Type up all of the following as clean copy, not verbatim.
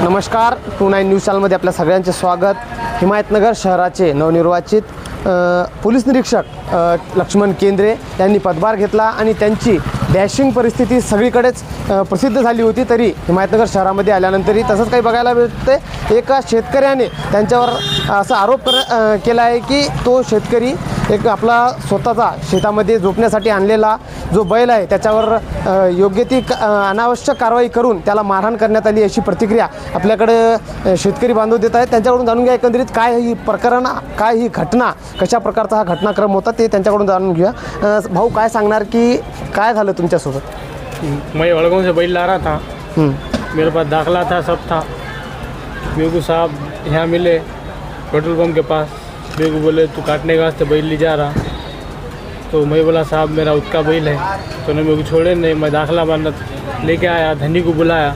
नमस्कार, 29 न्यूज चॅनलमध्ये आपल्या सगळ्यांचे स्वागत. हिमायतनगर शहराचे नवनिर्वाचित पोलीस निरीक्षक लक्ष्मण केंद्रे यांनी पदभार घेतला आणि त्यांची डॅशिंग परिस्थिती सगळीकडेच प्रसिद्ध झाली होती. तरी हिमायतनगर शहरामध्ये आल्यानंतरही तसंच काही बघायला मिळते. एका शेतकऱ्याने त्यांच्यावर असा आरोप केला आहे की तो शेतकरी एक आपला स्वतःचा शेतामध्ये झोपण्यासाठी आणलेला जो बैल आहे त्याच्यावर योग्य ती अनावश्यक कारवाई करून त्याला मारहाण करण्यात आली, अशी प्रतिक्रिया आपल्याकडे शेतकरी बांधव देत आहेत. त्यांच्याकडून जाणून घ्या एकंदरीत काय ही प्रकरण, काय ही घटना, कशा प्रकारचा हा घटनाक्रम होता ते त्यांच्याकडून जाणून घेऊया. भाऊ, काय सांगणार की काय झालं तुमच्यासोबत? मैं वड़गांव से बैल ला रहा था, मेरे पास दाखला था, सब था. मेरे को साहब यहाँ मिले पेट्रोल पंप के पास. मेरे को बोले तू काटने के वास्ते बैल ले जा रहा. तो मैं बोला साहब मेरा उसका बैल है. तो उन्होंने मेरे को छोड़े नहीं. मैं दाखला बांधा लेके आया, धनी को बुलाया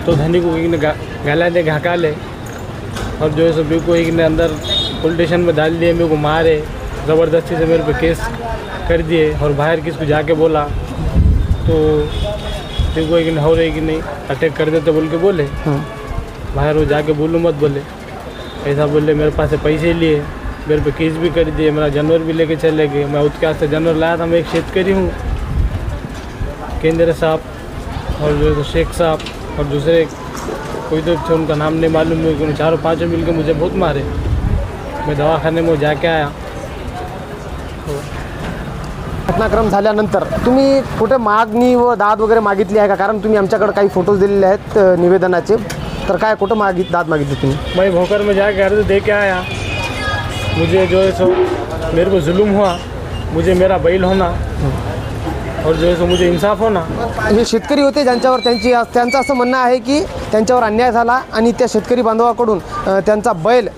तो धनी को एक ने गाला दे घाका ले और जो है सो मेरे को एक ने अंदर पुलिस स्टेशन में डाल दिए. मेरे को मारे ज़बरदस्ती से, मेरे पे केस कर दिए और बाहर किसको जाके बोला तो मेरे को एक ने हो रही कि नहीं अटैक कर देते बोल के बोले. बाहर वो जाके बोलूँ मत बोले, ऐसा बोले. मेरे पास से पैसे लिए, मेरे पे केस भी कर दिए, मेरा जानवर भी लेके चले गए. मैं उसके वास्ते जानवर लाया था. मैं एक शेतकरी हूँ. केंद्र साहब और जो शेख साहब और दूसरे कोई तो थे, उनका नाम नहीं मालूम. मेरे को चारों पाँचों मिल के मुझे बहुत मारे. मैं दवाखाने में जाके आया. घटनाक्रम झाल्यानंतर तुम्ही कुठे मागणी व दाद वगैरे मागितली आहे का? कारण तुम्ही आमच्याकडे काही फोटोज दिलेले आहेत निवेदनाचे. तर काय कुठं दाद मागितली तुम्ही? मैं भोकर में जाके अर्ज दे के आया. मुझे जो है सो मेरे को जुल्म हुआ, मुझे मेरा बैल होना और जो है सो मुझे इंसाफ होना. हे शेतकरी होते ज्यांच्यावर त्यांचं असं म्हणणं आहे की त्यांच्यावर अन्याय झाला आणि त्या शेतकरी बांधवाकडून त्यांचा बैल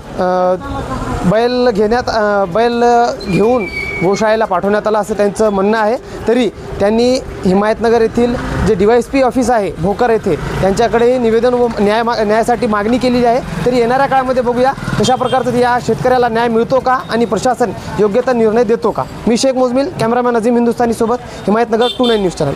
घेऊन गोशाळेला पाठवण्यात आला असं त्यांचं म्हणणं आहे. तरी त्यांनी हिमायतनगर येथील जे DYSP ऑफिस आहे भोकर येथे त्यांच्याकडे निवेदन व न्यायासाठी मागणी केलेली आहे. तरी येणाऱ्या काळामध्ये बघूया कशा प्रकारचं या शेतकऱ्याला न्याय मिळतो का आणि प्रशासन योग्य निर्णय देतो का. मी शेख मुजमिल, कॅमेरामॅन अजीम हिंदुस्तानी सोबत, हिमायतनगर 29 न्यूज चॅनल.